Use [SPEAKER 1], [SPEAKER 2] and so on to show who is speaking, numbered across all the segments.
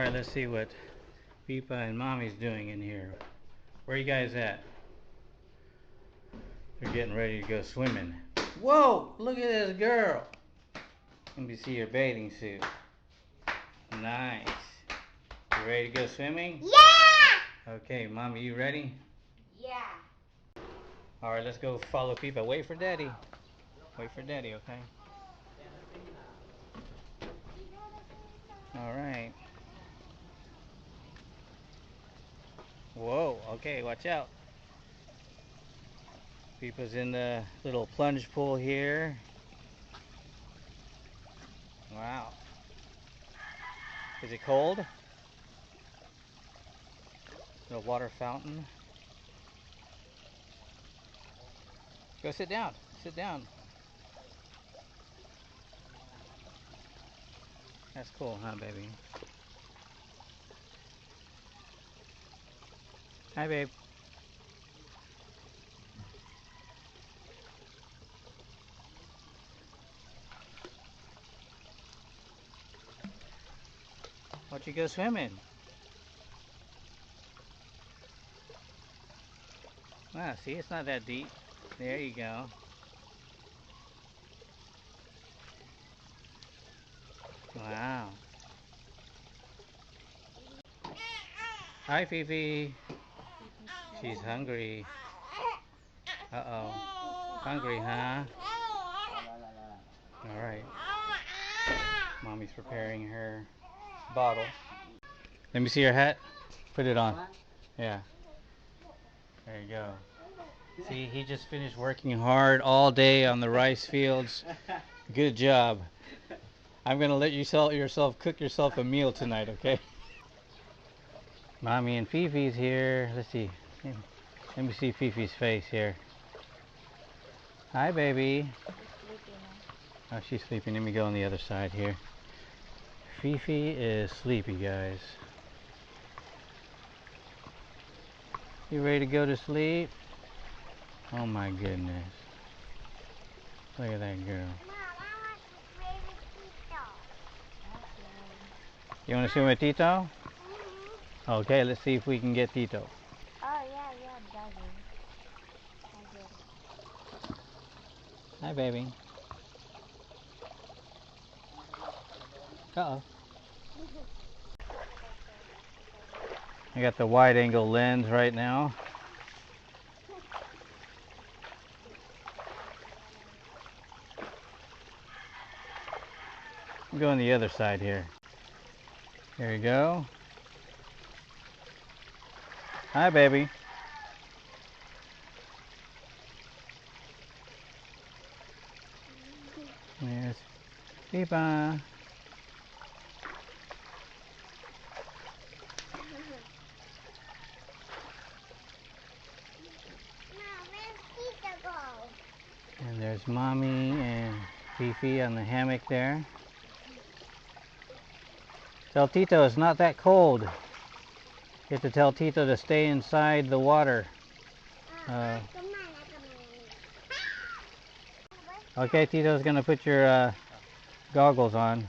[SPEAKER 1] Alright, let's see what Peepa and Mommy's doing in here. Where are you guys at? They're getting ready to go swimming. Whoa! Look at this girl! Let me see your bathing suit. Nice. You ready to go swimming?
[SPEAKER 2] Yeah!
[SPEAKER 1] Okay, Mommy, you ready?
[SPEAKER 2] Yeah.
[SPEAKER 1] Alright, let's go follow Peepa. Wait for Daddy. Wait for Daddy, okay? Alright. Whoa, okay, watch out. Peepa's in the little plunge pool here. Wow. Is it cold? The water fountain. Go sit down. Sit down. That's cool, huh, baby? Hi, babe. Why don't you go swimming? Ah, see, it's not that deep. There you go. Wow. Hi, Fifi. She's hungry. Uh-oh. Hungry, huh? Alright. Mommy's preparing her bottle. Let me see your hat. Put it on. Yeah. There you go. See, he just finished working hard all day on the rice fields. Good job. I'm going to let you cook yourself a meal tonight, okay? Mommy and Fifi's here. Let's see. Let me see Fifi's face here. Hi, baby. Oh, she's sleeping. Let me go on the other side here. Fifi is sleepy, guys. You ready to go to sleep? Oh my goodness. Look at that girl. You want to swim with Tito? Okay, let's see if we can get Tito.
[SPEAKER 2] Oh, yeah, Daddy.
[SPEAKER 1] Hi, baby. Uh-oh. I got the wide angle lens right now. I'm going the other side here. There you go. Hi, baby. There's Peepa. And there's Mommy and Fifi on the hammock there. Tell Tito it's not that cold. You have to tell Tito to stay inside the water. Okay, Tito's gonna put your goggles on.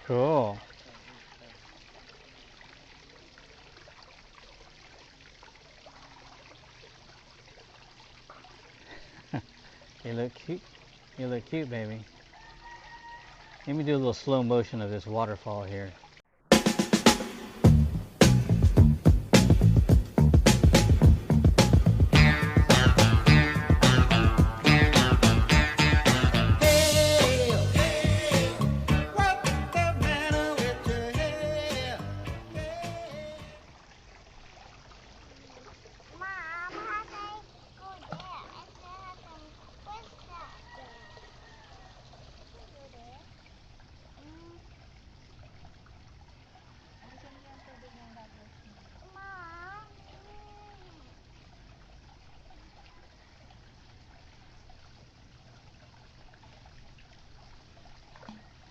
[SPEAKER 1] Cool. You look cute. You look cute, baby. Let me do a little slow motion of this waterfall here.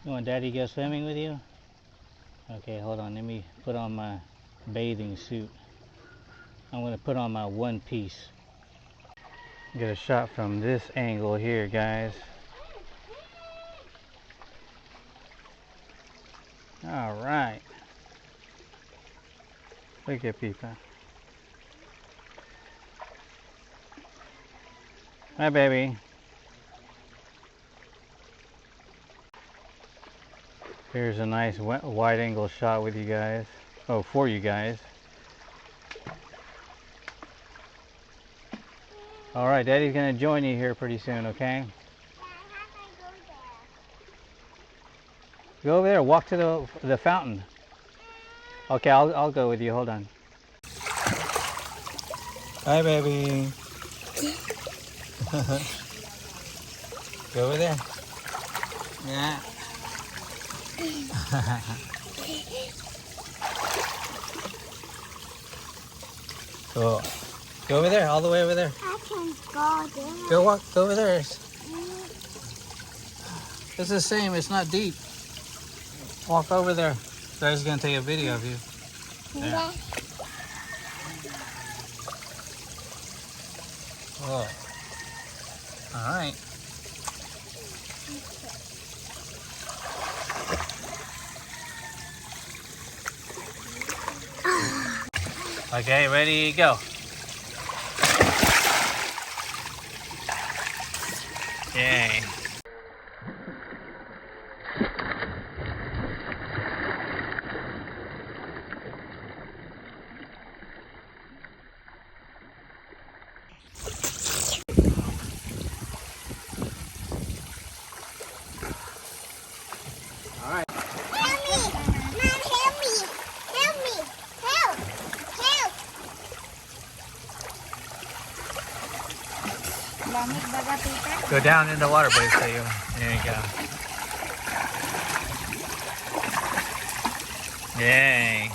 [SPEAKER 1] You want Daddy to go swimming with you? Okay, hold on. Let me put on my bathing suit. I'm going to put on my one piece. Get a shot from this angle here, guys. All right. Look at Pipa. Hi, baby. Here's a nice wide angle shot with you guys. Oh, for you guys. All right, Daddy's gonna join you here pretty soon, okay? Go over there. Walk to the fountain. Okay, I'll go with you. Hold on. Hi, baby. Go over there. Yeah. Cool. Go over there, all the way over there.
[SPEAKER 2] I can go there.
[SPEAKER 1] Go walk, go over there. It's the same, it's not deep. Walk over there. Daddy's gonna take a video of you. Yeah. Oh. All right. Okay, ready, go. Yay. All right.
[SPEAKER 2] Help me! Mom, help me! Help me! Help! Help! Lamig baga, Peter?
[SPEAKER 1] Go down in the water, please. So you, there you go. Yay.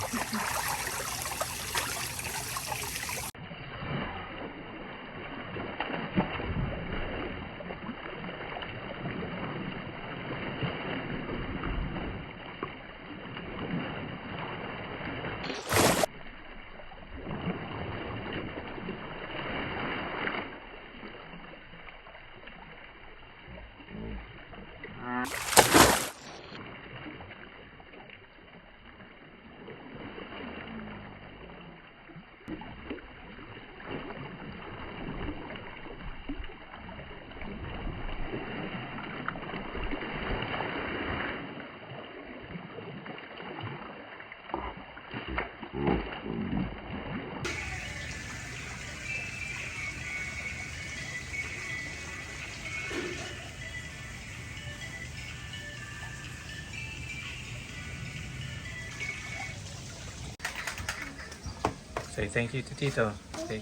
[SPEAKER 1] Say thank you to Tito. Say,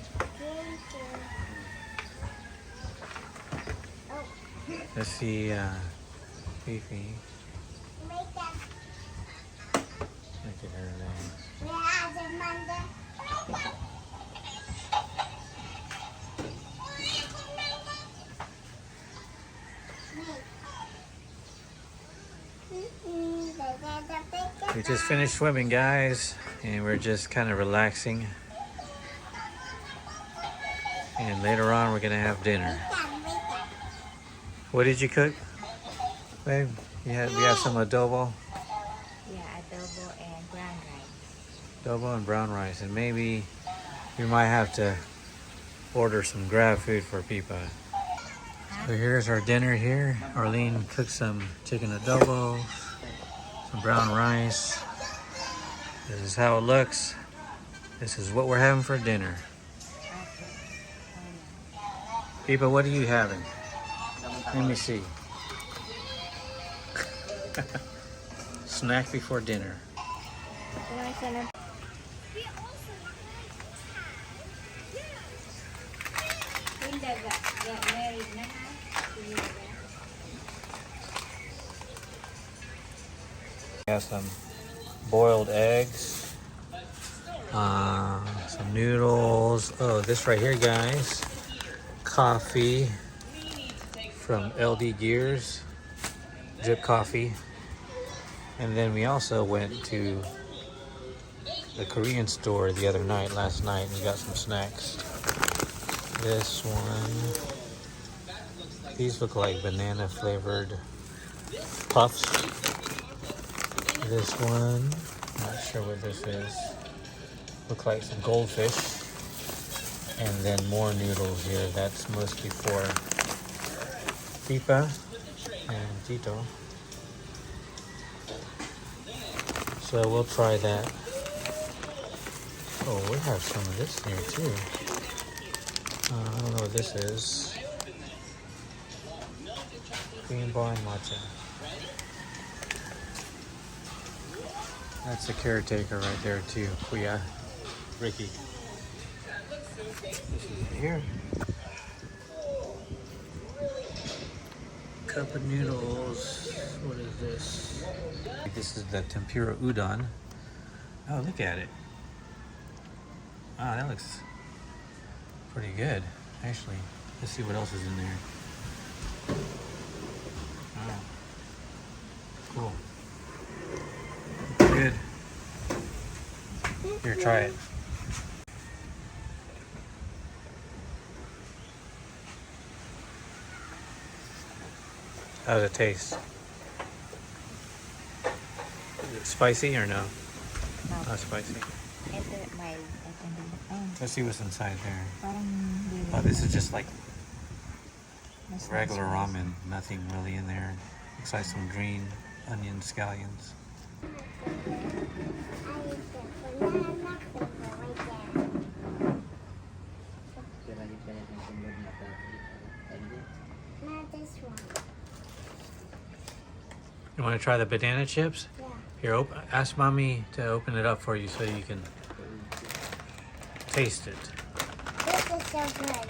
[SPEAKER 1] let's see, Fifi.
[SPEAKER 2] Make them.
[SPEAKER 1] Look at her legs.
[SPEAKER 2] Where are the Monday?
[SPEAKER 1] We just finished swimming, guys, and we're just kind of relaxing. And later on, we're gonna have dinner. What did you cook, babe? We had some adobo.
[SPEAKER 2] Yeah, adobo and brown rice.
[SPEAKER 1] Adobo and brown rice, and maybe we might have to order some grab food for Pipa. So here's our dinner here. Arlene cooked some chicken adobo, some brown rice. This is how it looks. This is what we're having for dinner. Pipa, what are you having? Let me see. Snack before dinner. We have some boiled eggs, some noodles. Oh, this right here, guys. Coffee from LD Gears, drip coffee. And then we also went to the Korean store the other night, last night, and got some snacks. This one, these look like banana flavored puffs. This one, not sure what this is. Look like some goldfish. And then more noodles here. That's mostly for Pipa and Tito. So we'll try that. Oh, we have some of this here too. I don't know what this is. Green bar and matcha. That's the caretaker right there too. Kuya, Ricky. This is here. Cup of noodles. What is this? This is the tempura udon. Oh, look at it. Wow, that looks pretty good, actually. Let's see what else is in there. Wow. Cool. Good. Here, try it. How does it taste? Is it spicy or no?
[SPEAKER 3] No.
[SPEAKER 1] Not spicy.
[SPEAKER 3] Ito, mild. Ito din. Ayun,
[SPEAKER 1] Let's see what's inside there.
[SPEAKER 3] parang hindi
[SPEAKER 1] Oh, this is just like
[SPEAKER 3] mas
[SPEAKER 1] regular
[SPEAKER 3] mas-
[SPEAKER 1] ramen. Nothing really in there. Looks like some green onion scallions.
[SPEAKER 2] Not this one.
[SPEAKER 1] You want to try the banana chips?
[SPEAKER 2] Yeah.
[SPEAKER 1] Here, ask mommy to open it up for you so you can taste it.
[SPEAKER 2] This is so good.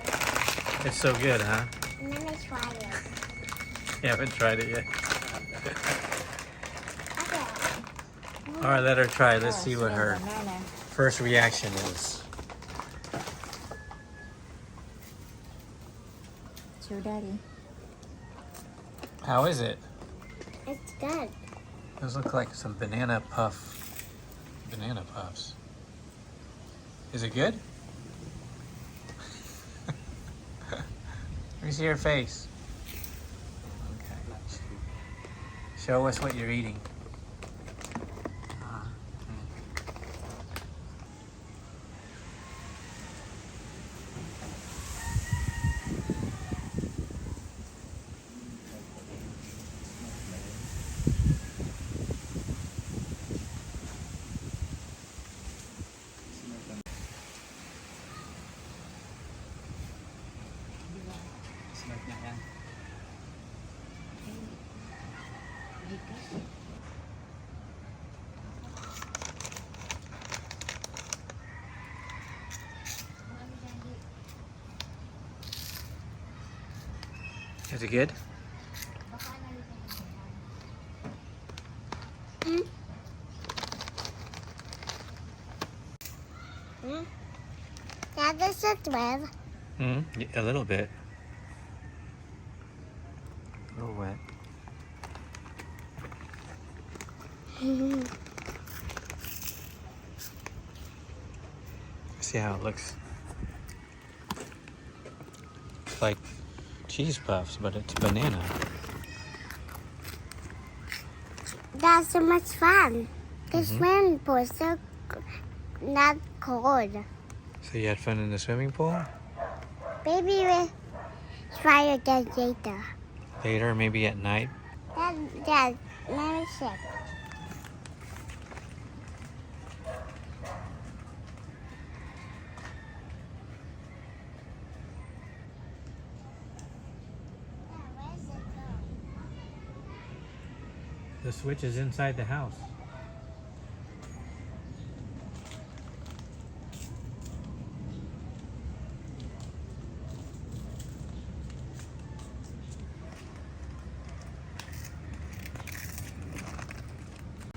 [SPEAKER 1] It's so good, huh?
[SPEAKER 2] Let me try it.
[SPEAKER 1] You haven't tried it yet.
[SPEAKER 2] Okay.
[SPEAKER 1] All right, let her try. Let's
[SPEAKER 3] Oh,
[SPEAKER 1] see what
[SPEAKER 3] smell
[SPEAKER 1] her
[SPEAKER 3] banana.
[SPEAKER 1] first reaction is.
[SPEAKER 3] It's your daddy.
[SPEAKER 1] How is it?
[SPEAKER 2] It's good.
[SPEAKER 1] Those look like some banana puffs. Is it good? Let me see your face. Okay. Show us what you're eating. Is it good?
[SPEAKER 2] That is a 12.
[SPEAKER 1] A little bit. A little wet. See how it looks. It's like cheese puffs, but it's banana.
[SPEAKER 2] That's so much fun. The swimming pool is so not cold.
[SPEAKER 1] So you had fun in the swimming pool?
[SPEAKER 2] Maybe we'll try again later.
[SPEAKER 1] Later, maybe at night?
[SPEAKER 2] Dad, let me check.
[SPEAKER 1] The switch is inside the house.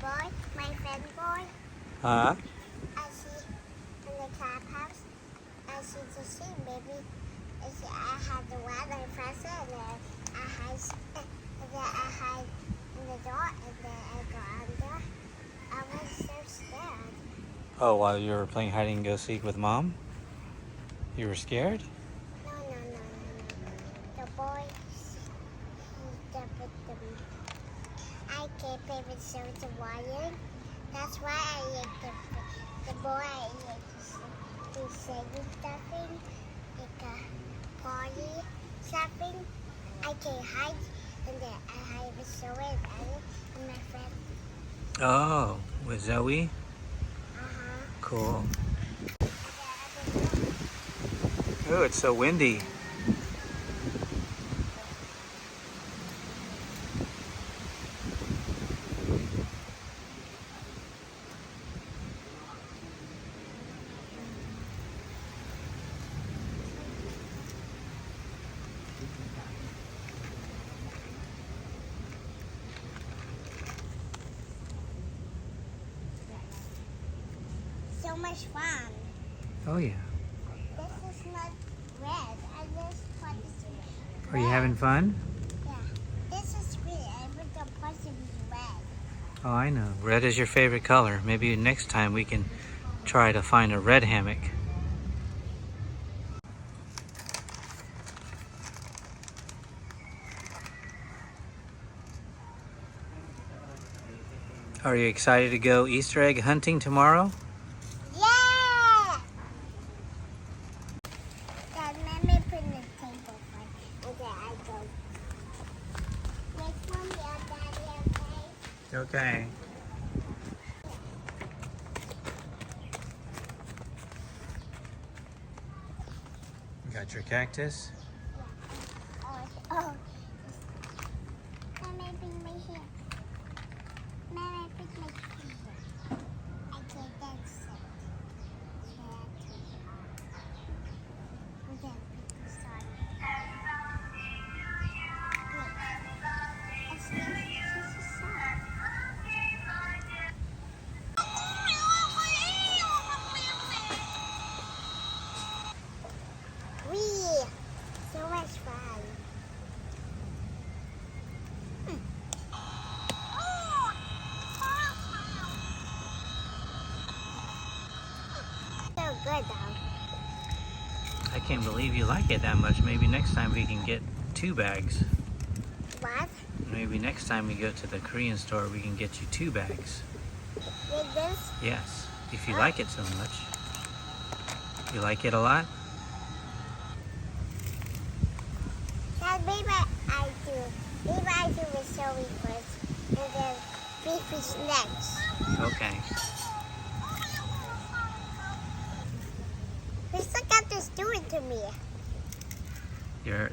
[SPEAKER 2] Boy, my friend boy,
[SPEAKER 1] Huh?
[SPEAKER 2] I see in the cat house, I see the sea, baby. I had the weather fresher and then I hide in the door and then I go under.
[SPEAKER 1] Oh, while you were playing hide and go seek with Mom? You were scared?
[SPEAKER 2] No, no, no, no, no. The boy, he's the victim. I can't play with Santa Wyatt. That's why I like the boy. I like to say stuffing, like a party something. I can hide, and then I hide with Zoe and Ellie and my friend.
[SPEAKER 1] Oh, with Zoe?
[SPEAKER 2] Uh-huh.
[SPEAKER 1] Cool. Oh, it's so windy.
[SPEAKER 2] So much fun.
[SPEAKER 1] Oh, yeah.
[SPEAKER 2] This is not red. I just want this red.
[SPEAKER 1] Are you having fun?
[SPEAKER 2] Yeah. This is green. I put the person is red.
[SPEAKER 1] Oh, I know. Red is your favorite color. Maybe next time we can try to find a red hammock. Are you excited to go Easter egg hunting tomorrow?
[SPEAKER 2] Yeah! Dad, let me put the table first. Okay, I go. Next one, yeah, Daddy, okay?
[SPEAKER 1] Okay. Got your cactus?
[SPEAKER 2] Oh. Let me bring my hair. Let me put my hair. Okay, that's it. Okay, put this on. Wait. This is soft. Wee! So much fun. So good though.
[SPEAKER 1] I can't believe you like it that much. Maybe next time we can get 2 bags.
[SPEAKER 2] What?
[SPEAKER 1] Maybe next time we go to the Korean store, we can get you 2 bags.
[SPEAKER 2] With this?
[SPEAKER 1] Yes, if you like it so much. You like it a lot?
[SPEAKER 2] Dad, maybe I do. Maybe I do with Zoe first, and then Fifi's next.
[SPEAKER 1] Okay.
[SPEAKER 2] Who's the cactus doing to me?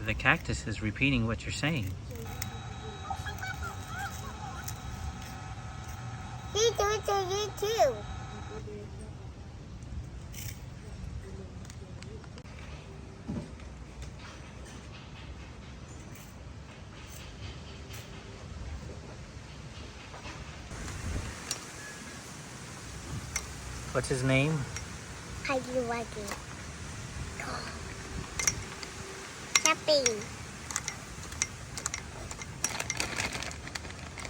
[SPEAKER 1] The cactus is repeating what you're saying.
[SPEAKER 2] He do it to you too.
[SPEAKER 1] What's his name?
[SPEAKER 2] Huggy Wuggy. Jumping.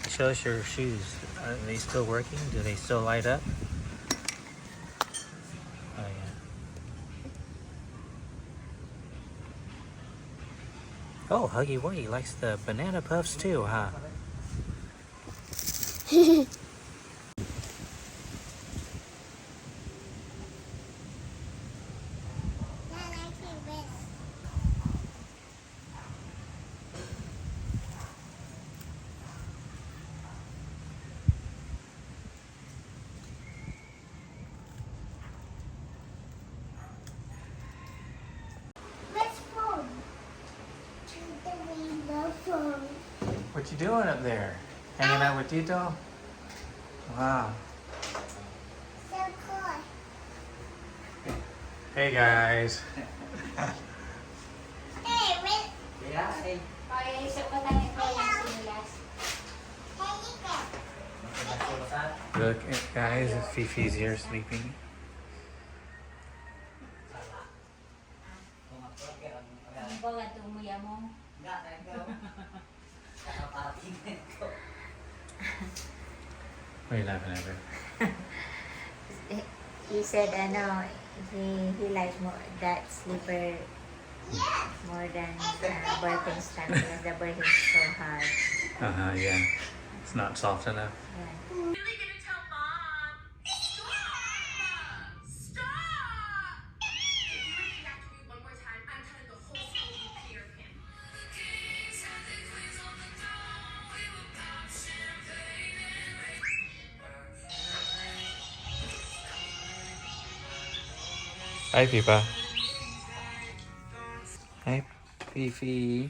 [SPEAKER 1] Show us your shoes. Are they still working? Do they still light up? Oh, yeah. Oh, Huggy Wuggy likes the banana puffs too, huh?
[SPEAKER 2] Dad, I see this. Which phone? The rainbow phone.
[SPEAKER 1] What you doing up there? Hanging out with Tito? Wow.
[SPEAKER 2] So cool.
[SPEAKER 1] Hey guys.
[SPEAKER 2] Hey, wait.
[SPEAKER 4] Hey.
[SPEAKER 2] Hey, you can.
[SPEAKER 1] Look, guys, Fifi's here sleeping. What are you laughing at, her?
[SPEAKER 3] He said, he likes more that slipper more than Birkenstock because the Birkenstock is so hard.
[SPEAKER 1] Yeah. It's not soft enough.
[SPEAKER 3] Yeah.
[SPEAKER 4] Really gonna tell mom? Stop! If you repeat after me one more time, I'm telling the whole school you Peter Pan.
[SPEAKER 1] Hi, Pipa. Hi, Fifi.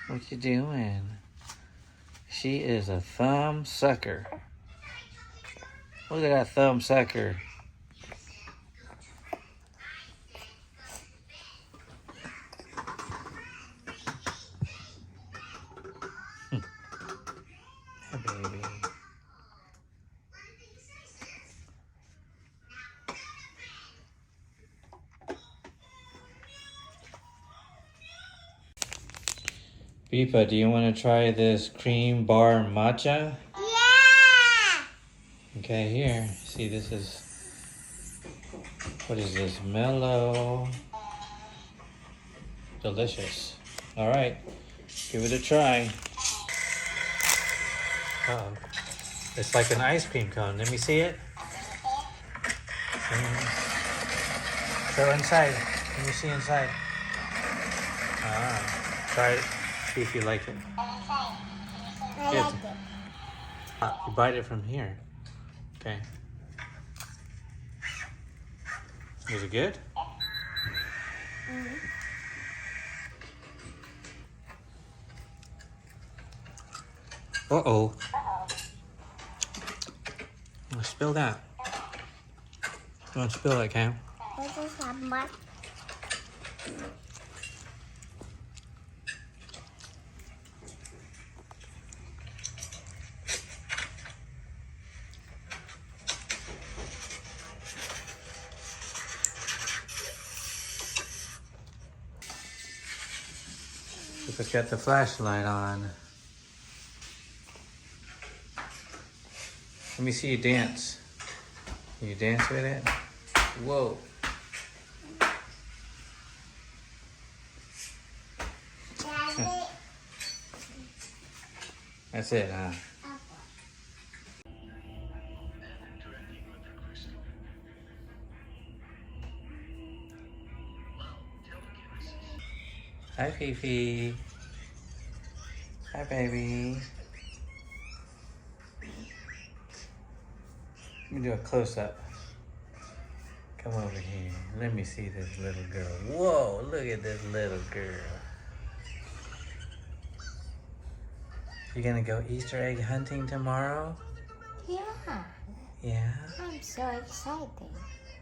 [SPEAKER 1] What you doing? She is a thumb sucker. Look at that thumb sucker. Hi, baby. Pipa, do you want to try this cream bar matcha?
[SPEAKER 2] Yeah!
[SPEAKER 1] Okay, here. See, this is... What is this? Mellow. Delicious. All right. Give it a try. Uh-oh. It's like an ice cream cone. Let me see it. Go inside. Let me see inside. Try it. See if you like it.
[SPEAKER 2] I
[SPEAKER 1] Good.
[SPEAKER 2] like it.
[SPEAKER 1] You bite it from here. Okay. Is it good? Uh-oh. Spill that. Don't spill it, Cam.
[SPEAKER 2] This is summer.
[SPEAKER 1] Let's get the flashlight on. Let me see you dance. Can you dance with it? Whoa.
[SPEAKER 2] Daddy,
[SPEAKER 1] That's it, huh? Hi, Fifi. Hi, baby. Let me do a close-up. Come over here. Let me see this little girl. Whoa, look at this little girl. You gonna go Easter egg hunting tomorrow?
[SPEAKER 3] Yeah,
[SPEAKER 1] Yeah?
[SPEAKER 3] I'm so excited.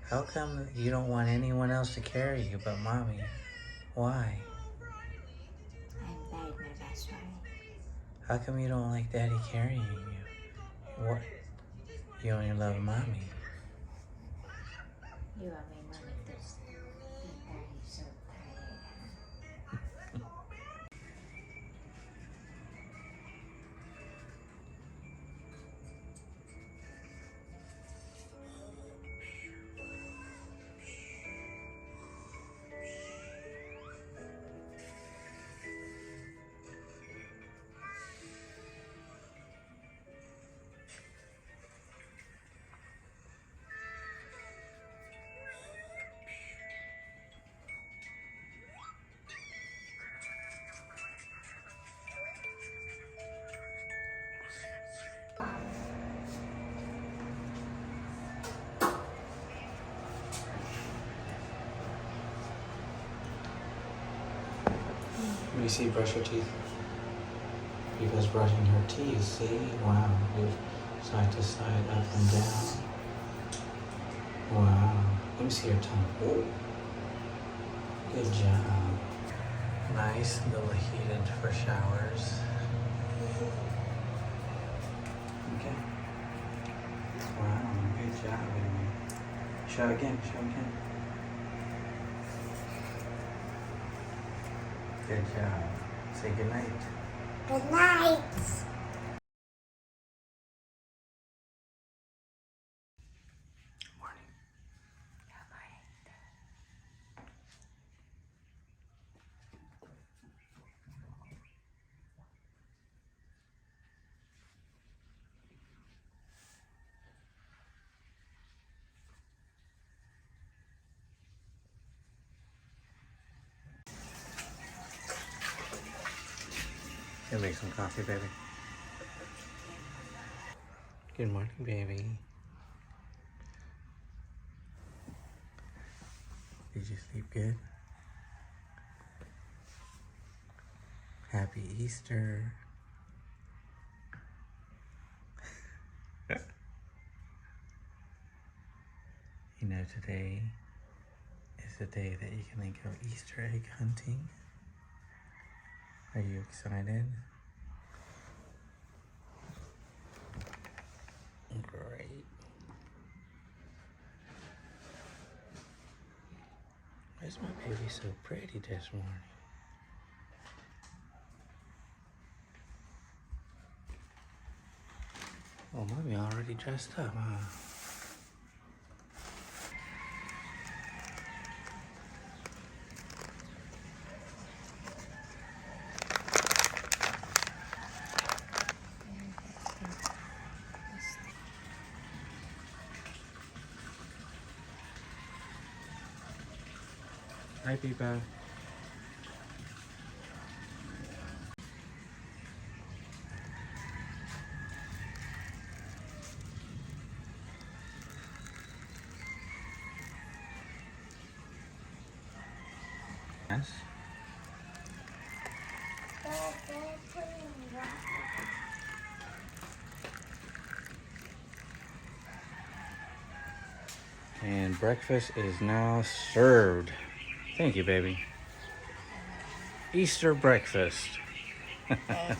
[SPEAKER 1] How come you don't want anyone else to carry you but mommy? Why?
[SPEAKER 3] I'm bad, that's why.
[SPEAKER 1] How come you don't like daddy carrying you? What? You only love mommy.
[SPEAKER 3] You are my mommy too. I'm so tired.
[SPEAKER 1] Let me see, brush your teeth. Because brushing her teeth, see? Wow, move side to side, up and down. Wow. Let me see your tongue. Oh. Good job. Nice, little heated for showers. Okay. Wow, good job, baby. Show again, show again. Good job. Say goodnight.
[SPEAKER 2] good night.
[SPEAKER 1] Go make some coffee, baby. Good morning, baby. Did you sleep good? Happy Easter. You know, today is the day that you can go Easter egg hunting. Are you excited? Great. Why is my baby so pretty this morning? Oh, mommy already dressed up, huh? Hi, Peepa. Yes. And breakfast is now served. Thank you, baby. Easter breakfast.
[SPEAKER 3] Egg and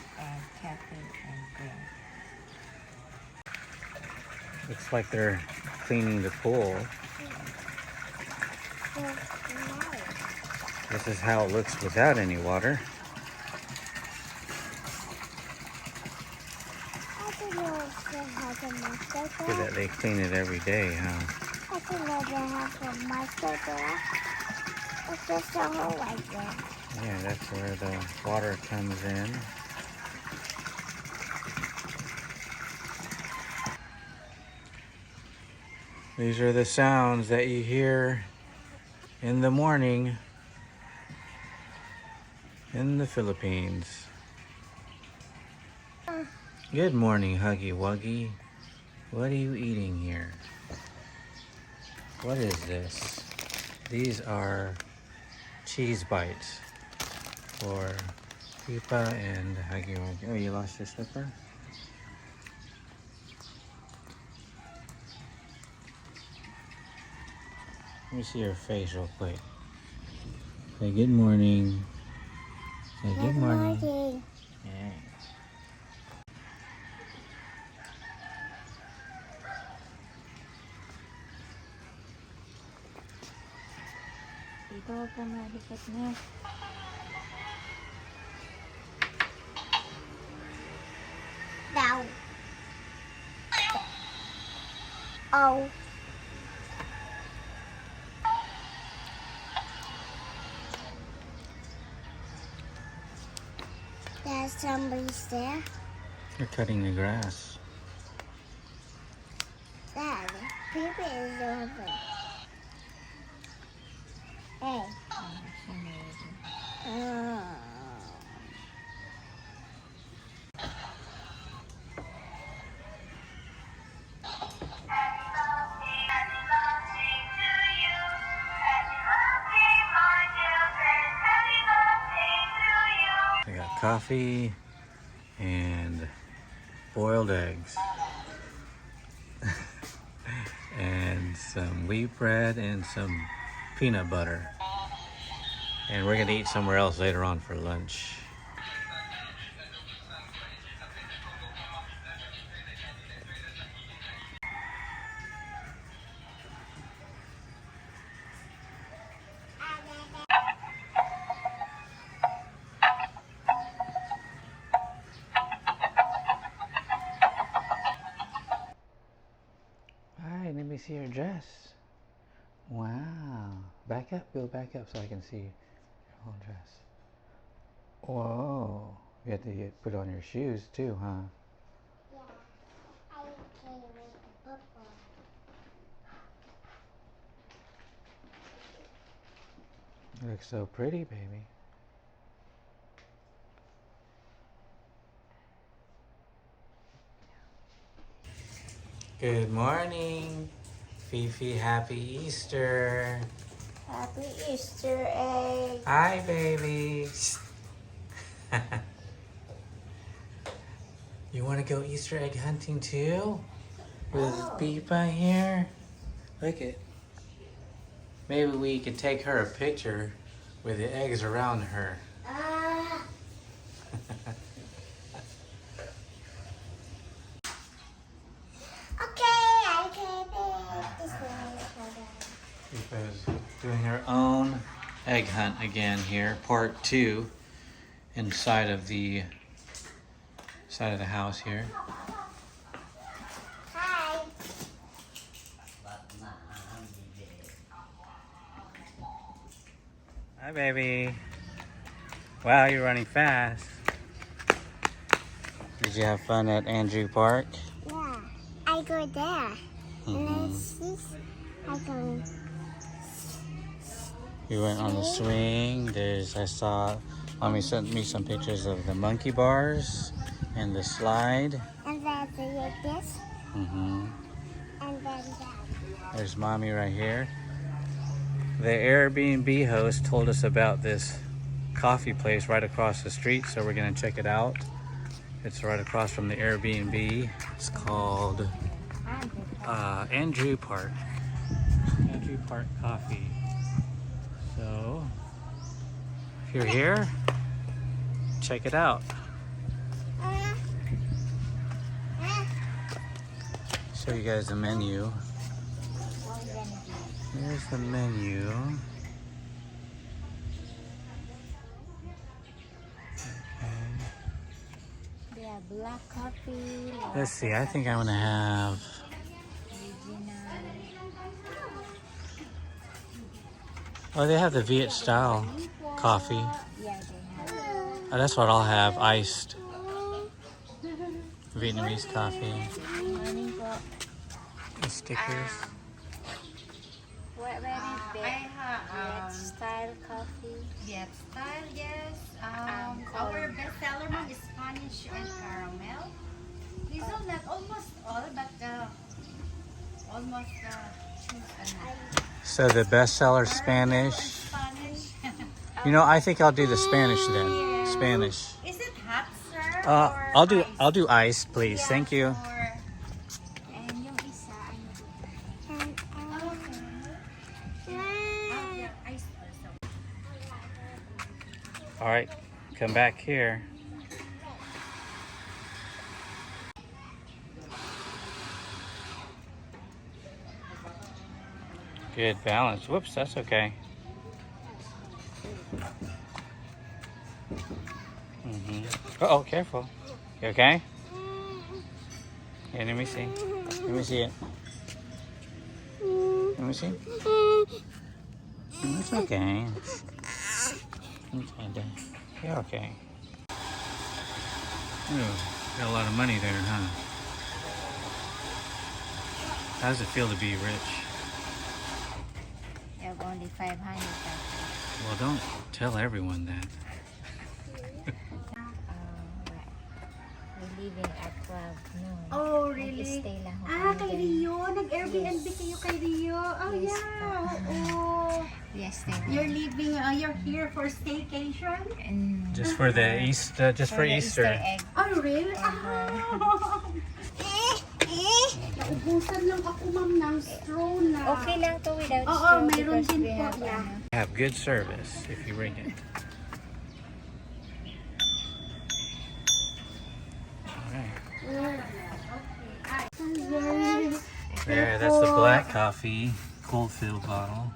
[SPEAKER 3] coffee and bread.
[SPEAKER 1] Looks like they're cleaning the pool. This is how it looks without any water.
[SPEAKER 2] I don't know if they have a mustard
[SPEAKER 1] See
[SPEAKER 2] there.
[SPEAKER 1] that they clean it every day, huh?
[SPEAKER 2] I don't know if they have a mustard there. It's just a hole right there.
[SPEAKER 1] Yeah, that's where the water comes in. These are the sounds that you hear in the morning in the Philippines. Good morning, Huggy Wuggy. What are you eating here? What is this? These are cheese bites for Pipa and Huggy Wuggy. Oh, you lost your slipper? Let me see your face real quick. Say good morning. Say good morning. Yeah.
[SPEAKER 3] Dito ka malikot na.
[SPEAKER 2] No. Oh. There's somebody's there.
[SPEAKER 1] You're cutting the grass.
[SPEAKER 2] Dad, people is over. Hey. Oh.
[SPEAKER 1] I got coffee and boiled eggs. And some wheat bread and some peanut butter. And we're gonna eat somewhere else later on for lunch. Hi, let me see your dress. Wow. Back up, go back up so I can see your whole dress. Whoa. You have to put on your shoes too, huh?
[SPEAKER 2] Yeah. I came with the purple.
[SPEAKER 1] You look so pretty, baby. Good morning, Fifi. Happy Easter.
[SPEAKER 3] Happy Easter egg.
[SPEAKER 1] Hi, baby. You want to go Easter egg hunting too? With Biba here? Look at. Maybe we could take her a picture with the eggs around her.
[SPEAKER 2] I can't pick this one.
[SPEAKER 1] Biba's doing her own egg hunt again here, part 2, inside of the house here.
[SPEAKER 2] Hi.
[SPEAKER 1] Hi, baby. Wow, you're running fast. Did you have fun at Andrew Park?
[SPEAKER 2] Yeah, I go there. And then I go.
[SPEAKER 1] You went on the swing. I saw, Mommy sent me some pictures of the monkey bars and the slide.
[SPEAKER 2] And then they like this.
[SPEAKER 1] And
[SPEAKER 2] And then that.
[SPEAKER 1] there's Mommy right here. The Airbnb host told us about this coffee place right across the street, so we're gonna check it out. It's right across from the Airbnb. It's called Andrew Park. Andrew Park Coffee. So, if you're here, check it out. Show you guys the menu. Here's the menu.
[SPEAKER 3] They have black coffee.
[SPEAKER 1] Let's see, I think I'm gonna have they have the Viet style coffee.
[SPEAKER 3] Yeah, they have.
[SPEAKER 1] Oh, that's what I'll have, iced Vietnamese coffee.
[SPEAKER 3] Morning po.
[SPEAKER 1] The stickers.
[SPEAKER 3] Where is the Viet style coffee?
[SPEAKER 5] Viet style, yes.
[SPEAKER 3] Cold.
[SPEAKER 5] Our best seller ma'am is Spanish and caramel. These are not almost all, but almost
[SPEAKER 1] So the bestseller Spanish.
[SPEAKER 5] Spanish.
[SPEAKER 1] You know, I think I'll do the Spanish then. Spanish.
[SPEAKER 5] Is it hot, sir? or
[SPEAKER 1] I'll do
[SPEAKER 5] ice?
[SPEAKER 1] iced, please. Thank you.
[SPEAKER 5] Or,
[SPEAKER 3] And yung isa, ano?
[SPEAKER 5] yeah, ice also.
[SPEAKER 1] All right, come back here. Good balance. Whoops, that's okay. Oh, careful. You okay? Here, let me see. Let me see it. Let me see. It's okay. Okay, you're okay. Ooh, got a lot of money there, huh? How does it feel to be rich?
[SPEAKER 3] You have only 500.
[SPEAKER 1] Well, don't tell everyone that.
[SPEAKER 3] We're leaving at 12 noon.
[SPEAKER 5] Oh, really?
[SPEAKER 3] Stay lang ho
[SPEAKER 5] Ah,
[SPEAKER 3] kami
[SPEAKER 5] kay
[SPEAKER 3] dun.
[SPEAKER 5] Rio. Nag-Airbnb
[SPEAKER 3] Yes.
[SPEAKER 5] kayo kay Rio. Oh,
[SPEAKER 3] Yes,
[SPEAKER 5] yeah. Oh.
[SPEAKER 3] Yes, stay
[SPEAKER 5] You're leaving, you're here for staycation?
[SPEAKER 3] And
[SPEAKER 1] Just for the Easter, just for
[SPEAKER 3] the
[SPEAKER 1] Easter.
[SPEAKER 3] egg.
[SPEAKER 5] Oh, really? Ah. Naubusan lang ako, ma'am, ng straw na.
[SPEAKER 3] Okay lang to without
[SPEAKER 5] Oo,
[SPEAKER 3] straw
[SPEAKER 5] mayroon
[SPEAKER 3] because
[SPEAKER 5] din
[SPEAKER 3] we
[SPEAKER 5] po,
[SPEAKER 3] have,
[SPEAKER 5] yeah.
[SPEAKER 1] Have good service if you bring it. All right. There, that's the black coffee, cold fill bottle.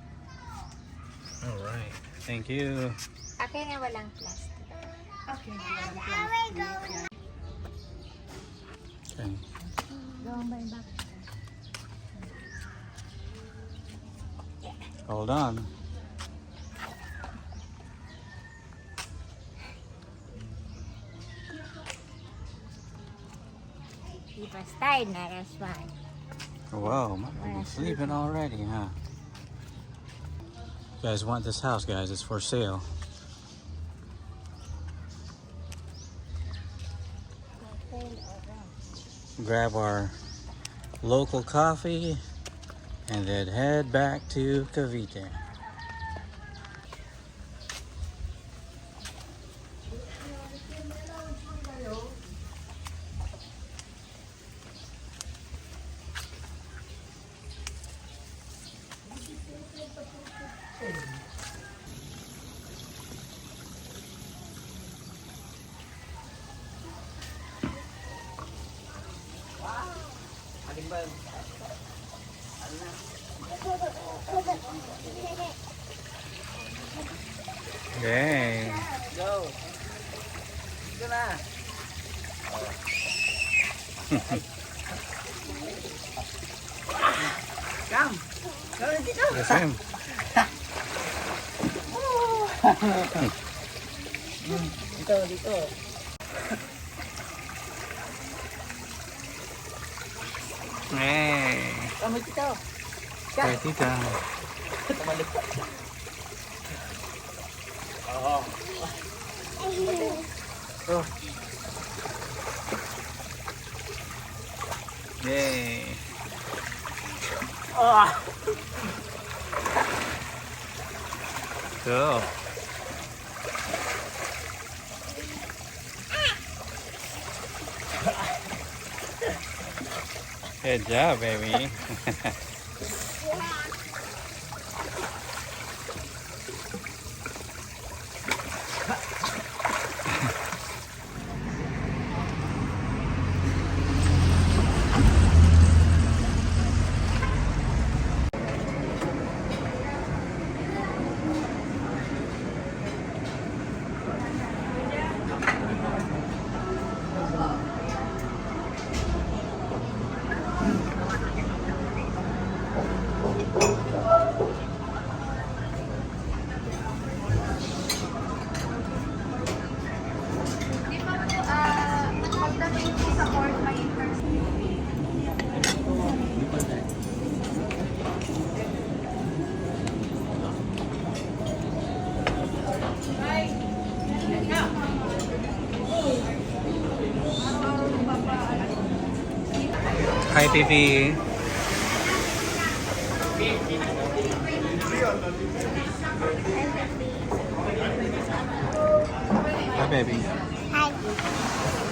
[SPEAKER 1] All right. Thank you.
[SPEAKER 3] Akin na walang plastic.
[SPEAKER 5] Okay.
[SPEAKER 1] Okay.
[SPEAKER 3] Go on my back.
[SPEAKER 1] Hold on.
[SPEAKER 3] Keep us tired na, that's why.
[SPEAKER 1] Whoa, I'm sleeping already, huh? You guys want this house, guys? It's for sale. Grab our local coffee, and then head back to Cavite. Dang.
[SPEAKER 6] Go. Go na. Come. Come dito.
[SPEAKER 1] Yes, ma'am.
[SPEAKER 6] Dito, dito.
[SPEAKER 1] Hey.
[SPEAKER 6] Come dito.
[SPEAKER 1] Hey, tita.
[SPEAKER 6] Oo. Oh.
[SPEAKER 1] Yay.
[SPEAKER 6] Ah.
[SPEAKER 1] Cool. Good job, baby.
[SPEAKER 5] Di ba po, pagdating po sa court, may interest.
[SPEAKER 1] Hi, Pipi. Hi, baby.
[SPEAKER 2] Hi.